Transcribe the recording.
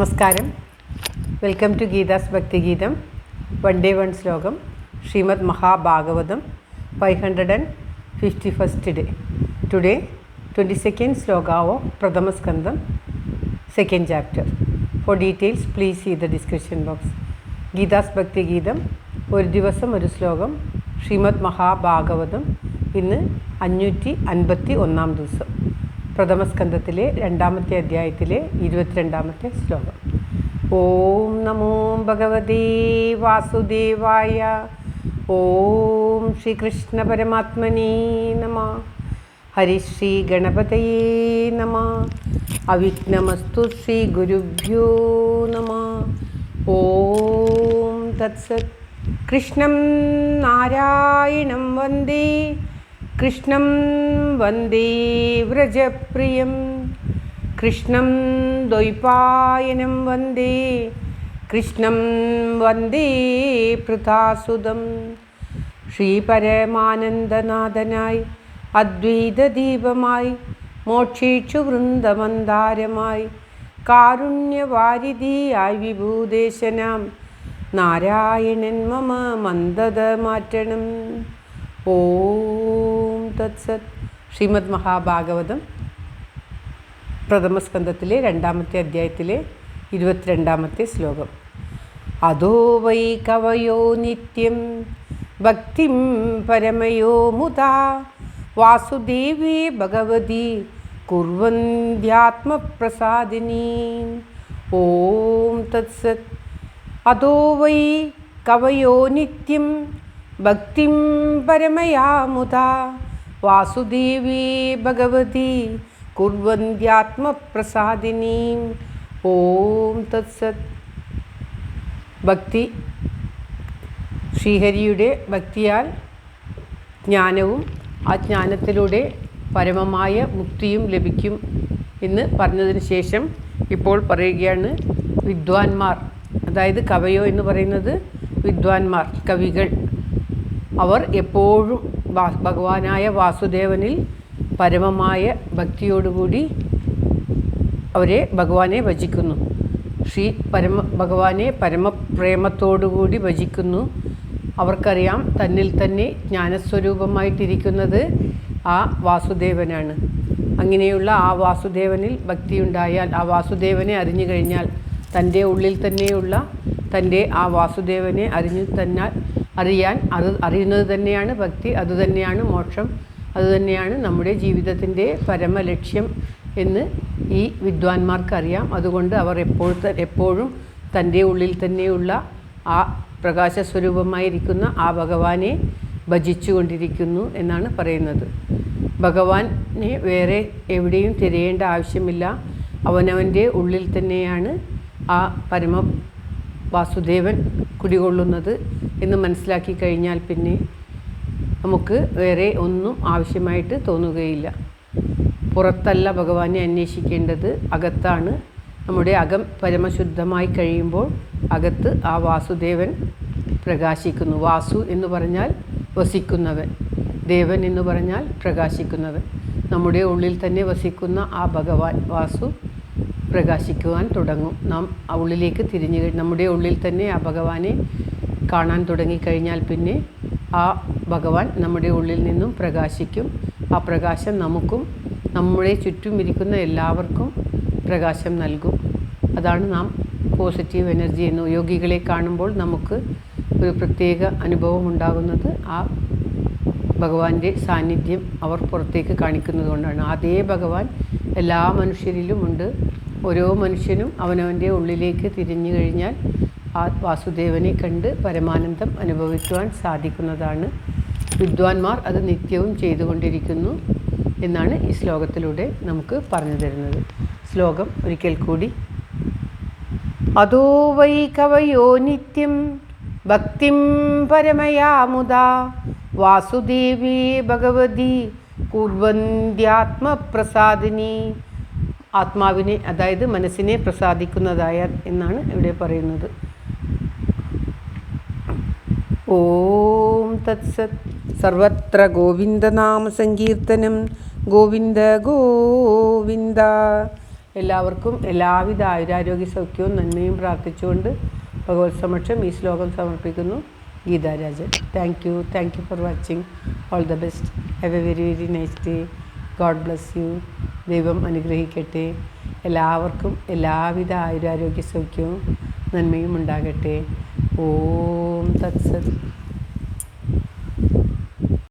നമസ്കാരം. Welcome to Geetha's ഭക്തിഗീതം. One day one ശ്ലോകം. Srimad Mahabhagavatam 551st day. Today 22nd sloka of Pradhama Skandam, 2nd chapter. For details please see the description box. Geetha's Bhakthigeetham ഒരു ദിവസം ഒരു ശ്ലോകം. ശ്രീമദ് മഹാഭാഗവതം ഇന്ന് 551 ദിവസം. പ്രഥമസ്കന്ധത്തിലെ 2ാമത്തെ അധ്യായത്തിലെ 22ാമത്തെ ശ്ലോകം. ഓം നമോ ഭഗവതേ വാസുദേവായ. ഓം ശ്രീകൃഷ്ണ പരമാത്മനേ നമഃ. ഹരിശ്രീ ഗണപതയേ നമഃ. അവിഘ്നമസ്തു ശ്രീ ഗുരുഭ്യോ നമഃ. ഓം തത്സത്. കൃഷ്ണം നാരായണം വന്ദേ കൃഷ്ണം വന്ദേ വ്രജപ്രിയം. കൃഷ്ണം ദ്വൈപായനം വന്ദേ കൃഷ്ണം വന്ദേ പൃഥാസുതം. ശ്രീപരമാനന്ദനാഥനായി അദ്വൈതദീപമായി മോക്ഷേക്ഷു വൃന്ദമന്ദാരമായി കാരുണ്യവാരിധിയായി വിഭൂദേശനാം നാരായണൻ മമ മന്ദത മാറ്റണം. ഓം തത്സത്. ശ്രീമദ് മഹാഭാഗവതം പ്രഥമസ്കന്ധത്തിലെ 2ാമത്തെ അധ്യായത്തിലെ 22ാമത്തെ ശ്ലോകം. അധോ വൈ കവയോ നിത്യം ഭക്തിം പരമയോ മുദാ വാസുദേവേ ഭഗവതി കുർവന്ത്യാത്മപ്രസാദിനീ. ഓം തത്സത്. അധോ വൈ കവയോ നിത്യം ഭക്തിം പരമയാ മുദാ വാസുദേവേ ഭഗവതി കുർവന്ത്യാത്മപ്രസാദിനീ. ഓം തത്സത്. ഭക്തി, ശ്രീഹരിയുടെ ഭക്തിയാൽ ജ്ഞാനവും ആ ജ്ഞാനത്തിലൂടെ പരമമായ മുക്തിയും ലഭിക്കും എന്ന് പറഞ്ഞതിന് ശേഷം ഇപ്പോൾ പറയുകയാണ് വിദ്വാൻമാർ, അതായത് കവയോ എന്ന് പറയുന്നത് വിദ്വാൻമാർ, കവികൾ. അവർ എപ്പോഴും ഭഗവാനായ വാസുദേവനിൽ പരമമായ ഭക്തിയോടുകൂടി ഭഗവാനെ ഭജിക്കുന്നു. ഭഗവാനെ പരമപ്രേമത്തോടുകൂടി ഭജിക്കുന്നു. അവർക്കറിയാം തന്നിൽ തന്നെ ജ്ഞാനസ്വരൂപമായിട്ടിരിക്കുന്നത് ആ വാസുദേവനാണ്. അങ്ങനെയുള്ള ആ വാസുദേവനിൽ ഭക്തിയുണ്ടായാൽ, ആ വാസുദേവനെ അറിഞ്ഞു കഴിഞ്ഞാൽ, തൻ്റെ ഉള്ളിൽ തന്നെയുള്ള തൻ്റെ ആ വാസുദേവനെ അറിയുന്നത് തന്നെയാണ് ഭക്തി, അതുതന്നെയാണ് മോക്ഷം, അതുതന്നെയാണ് നമ്മുടെ ജീവിതത്തിൻ്റെ പരമലക്ഷ്യം എന്ന് ഈ വിദ്വാൻമാർക്കറിയാം. അതുകൊണ്ട് അവർ എപ്പോഴും തൻ്റെ ഉള്ളിൽ തന്നെയുള്ള ആ പ്രകാശസ്വരൂപമായിരിക്കുന്ന ആ ഭഗവാനെ ഭജിച്ചു കൊണ്ടിരിക്കുന്നു എന്നാണ് പറയുന്നത്. ഭഗവാനെ വേറെ എവിടെയും തിരയേണ്ട ആവശ്യമില്ല. അവനവൻ്റെ ഉള്ളിൽ തന്നെയാണ് ആ പരമ വാസുദേവൻ കുടികൊള്ളുന്നത് എന്ന് മനസ്സിലാക്കി കഴിഞ്ഞാൽ പിന്നെ നമുക്ക് വേറെ ഒന്നും ആവശ്യമായിട്ട് തോന്നുകയില്ല. പുറത്തല്ല ഭഗവാനെ അന്വേഷിക്കേണ്ടത്, അകത്താണ്. നമ്മുടെ അകം പരമശുദ്ധമായി കഴിയുമ്പോൾ അകത്ത് ആ വാസുദേവൻ പ്രകാശിക്കുന്നു. വാസു എന്ന് പറഞ്ഞാൽ വസിക്കുന്നവൻ, ദേവൻ എന്ന് പറഞ്ഞാൽ പ്രകാശിക്കുന്നവൻ. നമ്മുടെ ഉള്ളിൽ തന്നെ വസിക്കുന്ന ആ ഭഗവാൻ വാസു പ്രകാശിക്കുവാൻ തുടങ്ങും. നാം ആ ഉള്ളിലേക്ക് നമ്മുടെ ഉള്ളിൽ തന്നെ ആ ഭഗവാനെ കാണാൻ തുടങ്ങിക്കഴിഞ്ഞാൽ പിന്നെ ആ ഭഗവാൻ നമ്മുടെ ഉള്ളിൽ നിന്നും പ്രകാശിക്കും. ആ പ്രകാശം നമുക്കും നമ്മുടെ ചുറ്റും ഇരിക്കുന്ന എല്ലാവർക്കും പ്രകാശം നൽകും. അതാണ് നാം പോസിറ്റീവ് എനർജി എന്ന് യോഗികളെ കാണുമ്പോൾ നമുക്ക് ഒരു പ്രത്യേക അനുഭവം ഉണ്ടാകുന്നത്. ആ ഭഗവാന്റെ സാന്നിധ്യം അവർ പുറത്തേക്ക് കാണിക്കുന്നത് കൊണ്ടാണ്. അതേ ഭഗവാൻ എല്ലാ മനുഷ്യരിലുമുണ്ട്. ഓരോ മനുഷ്യനും അവനവൻ്റെ ഉള്ളിലേക്ക് തിരിഞ്ഞു കഴിഞ്ഞാൽ ആ വാസുദേവനെ കണ്ട് പരമാനന്ദം അനുഭവിക്കുവാൻ സാധിക്കുന്നതാണ്. വിദ്വാൻമാർ അത് നിത്യവും ചെയ്തുകൊണ്ടിരിക്കുന്നു എന്നാണ് ഈ ശ്ലോകത്തിലൂടെ നമുക്ക് പറഞ്ഞു തരുന്നത്. ശ്ലോകം ഒരിക്കൽ കൂടി. അധോ വൈ കവയോ നിത്യം ഭക്തിം പരമയാ മുദാ വാസുദേവേ ഭഗവതി കുർവന്ത്യാത്മപ്രസാദിനീ. ആത്മാവിനെ, അതായത് മനസ്സിനെ പ്രസാദിക്കുന്നതായ എന്നാണ് ഇവിടെ പറയുന്നത്. ഓം തത്സത്. സർവത്ര ഗോവിന്ദനാമ സങ്കീർത്തനം. ഗോവിന്ദ ഗോവിന്ദ. എല്ലാവർക്കും എല്ലാവിധ ആയുരാരോഗ്യ സൗഖ്യവും നന്മയും പ്രാർത്ഥിച്ചുകൊണ്ട് ഭഗവത് സമക്ഷം ഈ ശ്ലോകം സമർപ്പിക്കുന്നു. Geetha Rajan. Thank you for watching. All the best. Have A very very nice day. God bless you. ദൈവം അനുഗ്രഹിക്കട്ടെ. എല്ലാവർക്കും എല്ലാവിധ ആയുരാരോഗ്യ സൗഖ്യവും നന്മയും ഉണ്ടാകട്ടെ. ഓം തത്സത്.